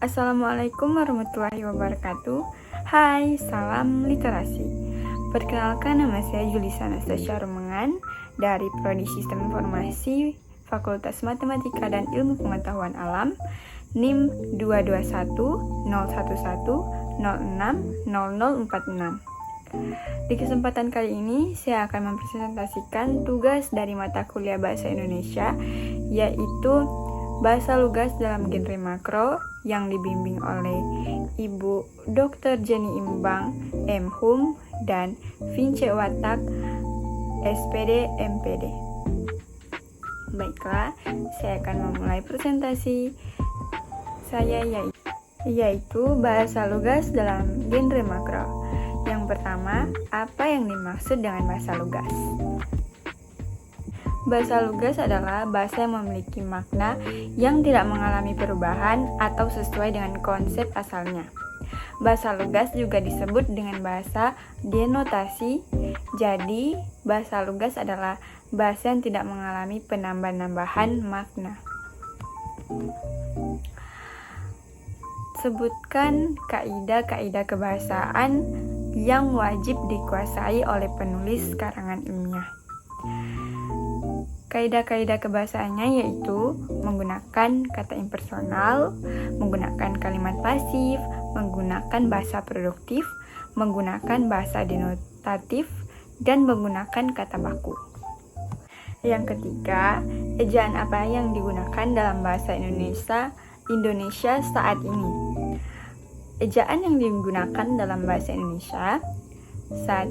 Assalamualaikum warahmatullahi wabarakatuh. Hai, salam literasi. Perkenalkan, nama saya Julisa Anastasia Rumengan dari Prodi Sistem Informasi Fakultas Matematika dan Ilmu Pengetahuan Alam, NIM 2210111060046. Di kesempatan kali ini, saya akan mempresentasikan tugas dari mata kuliah Bahasa Indonesia, yaitu Bahasa Lugas dalam Genre Makro yang dibimbing oleh Ibu Dr. Jenny Imbang, M.Hum, dan Vince Watak, SPD, MPD. Baiklah, saya akan memulai presentasi saya yaitu Bahasa Lugas dalam Genre Makro. Yang pertama, apa yang dimaksud dengan bahasa lugas? Bahasa lugas adalah bahasa yang memiliki makna yang tidak mengalami perubahan atau sesuai dengan konsep asalnya. Bahasa lugas juga disebut dengan bahasa denotasi. Jadi, bahasa lugas adalah bahasa yang tidak mengalami penambah-nambahan makna. Sebutkan kaidah-kaidah kebahasaan yang wajib dikuasai oleh penulis karangan ilmiah. Kaidah-kaidah kebahasaannya yaitu menggunakan kata impersonal, menggunakan kalimat pasif, menggunakan bahasa produktif, menggunakan bahasa denotatif, dan menggunakan kata baku. Yang ketiga, ejaan apa yang digunakan dalam bahasa Indonesia saat ini? Ejaan yang digunakan dalam bahasa Indonesia saat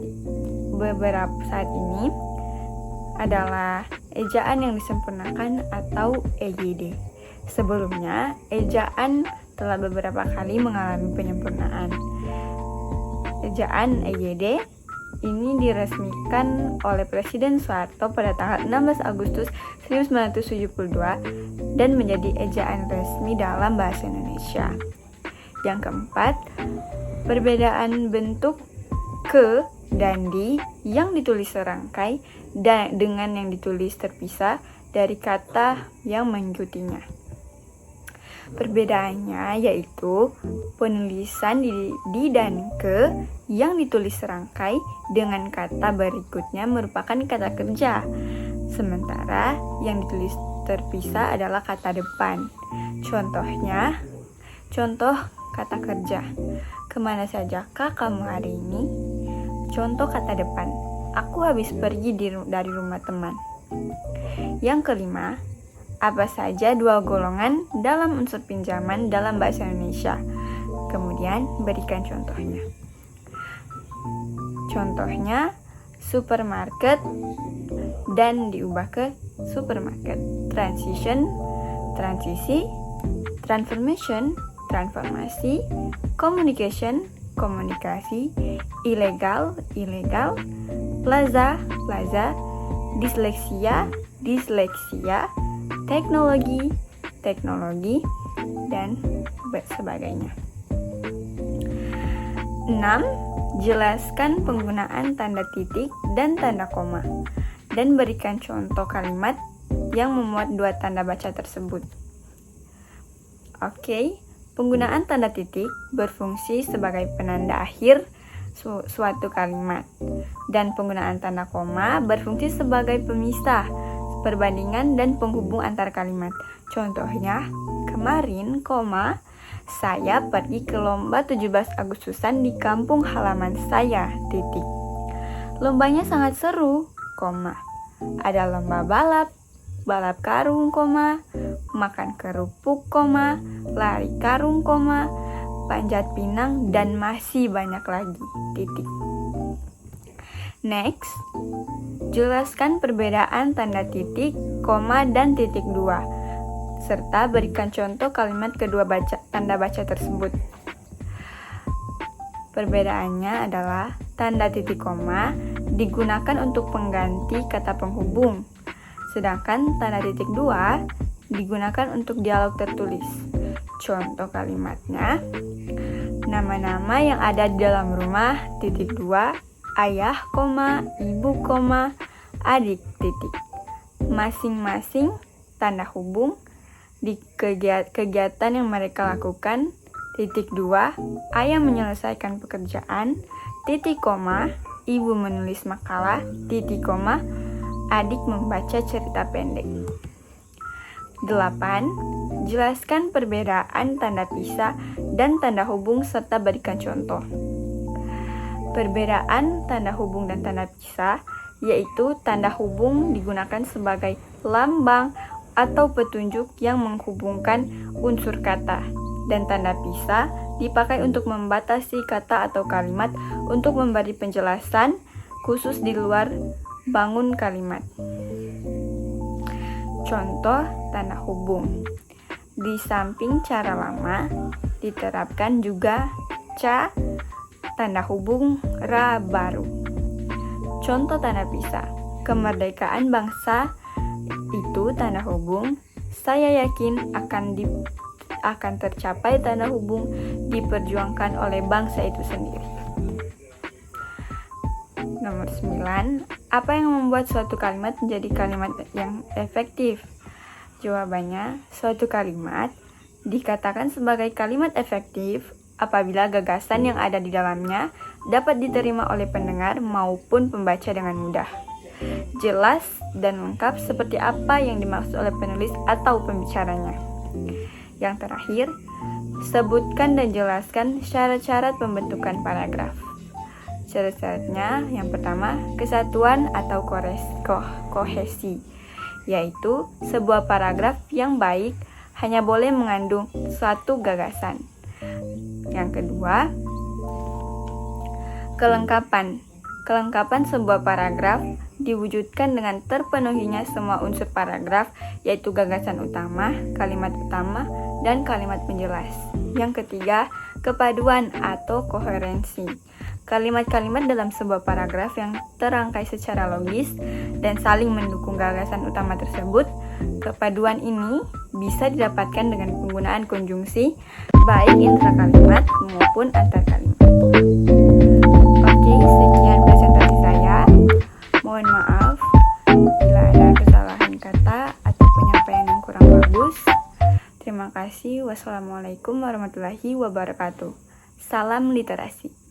ini adalah ejaan yang disempurnakan atau EYD. Sebelumnya, ejaan telah beberapa kali mengalami penyempurnaan. Ejaan EYD ini diresmikan oleh Presiden Soeharto pada tanggal 16 Agustus 1972 dan menjadi ejaan resmi dalam bahasa Indonesia. Yang keempat, perbedaan bentuk ke dan di yang ditulis serangkai dengan yang ditulis terpisah dari kata yang mengikutinya. Perbedaannya yaitu penulisan di dan ke yang ditulis serangkai dengan kata berikutnya merupakan kata kerja, sementara yang ditulis terpisah adalah kata depan. Contoh kata kerja. Kemana sajakah kamu hari ini? Contoh kata depan. Aku habis pergi dari rumah teman. Yang kelima, apa saja dua golongan dalam unsur pinjaman dalam bahasa Indonesia? Kemudian berikan contohnya. Contohnya, supermarket dan diubah ke supermarket. Transition, transisi, transformation, transformasi, communication, komunikasi, ilegal, plaza, disleksia, teknologi, dan sebagainya. 6. Jelaskan penggunaan tanda titik dan tanda koma, dan berikan contoh kalimat yang memuat dua tanda baca tersebut. Oke. Penggunaan tanda titik berfungsi sebagai penanda akhir suatu kalimat, dan penggunaan tanda koma berfungsi sebagai pemisah, perbandingan, dan penghubung antar kalimat. Contohnya, kemarin, saya pergi ke lomba 17 Agustusan di kampung halaman saya, titik. Lombanya sangat seru, ada lomba balap karung, makan kerupuk, lari karung, panjat pinang, dan masih banyak lagi, titik. Next, jelaskan perbedaan tanda titik, dan titik dua, serta berikan contoh kalimat kedua tanda baca tersebut. Perbedaannya adalah tanda titik koma digunakan untuk pengganti kata penghubung, sedangkan tanda titik dua digunakan untuk dialog tertulis. Contoh kalimatnya, nama-nama yang ada di dalam rumah, titik dua, ayah, ibu, adik, titik. Masing-masing tanda hubung di kegiatan yang mereka lakukan, Titik 2, ayah menyelesaikan pekerjaan. Titik koma, ibu menulis makalah. Titik koma, adik membaca cerita pendek. 8. Jelaskan perbedaan tanda pisah dan tanda hubung serta berikan contoh. Perbedaan tanda hubung dan tanda pisah yaitu tanda hubung digunakan sebagai lambang atau petunjuk yang menghubungkan unsur kata, dan tanda pisah dipakai untuk membatasi kata atau kalimat untuk memberi penjelasan khusus di luar bangun kalimat. Contoh tanda hubung. Di samping cara lama, diterapkan juga tanda hubung ra baru. Contoh tanda pisah. Kemerdekaan bangsa itu tanda hubung. Saya yakin akan tercapai tanda hubung diperjuangkan oleh bangsa itu sendiri. Nomor 9. Apa yang membuat suatu kalimat menjadi kalimat yang efektif? Jawabannya, suatu kalimat dikatakan sebagai kalimat efektif apabila gagasan yang ada di dalamnya dapat diterima oleh pendengar maupun pembaca dengan mudah, jelas dan lengkap seperti apa yang dimaksud oleh penulis atau pembicaranya. Yang terakhir, sebutkan dan jelaskan syarat-syarat pembentukan paragraf. Syarat-syaratnya, yang pertama, kesatuan atau kohesi, yaitu sebuah paragraf yang baik hanya boleh mengandung suatu gagasan. Yang kedua, kelengkapan. Kelengkapan sebuah paragraf diwujudkan dengan terpenuhinya semua unsur paragraf, yaitu gagasan utama, dan kalimat penjelas. Yang ketiga, kepaduan atau koherensi. Kalimat-kalimat dalam sebuah paragraf yang terangkai secara logis dan saling mendukung gagasan utama tersebut. Kepaduan ini bisa didapatkan dengan penggunaan konjungsi, baik intra-kalimat maupun antar-kalimat. Oke, sekian presentasi saya. Mohon maaf bila ada kesalahan kata atau penyampaian yang kurang bagus. Terima kasih. Wassalamualaikum warahmatullahi wabarakatuh. Salam literasi.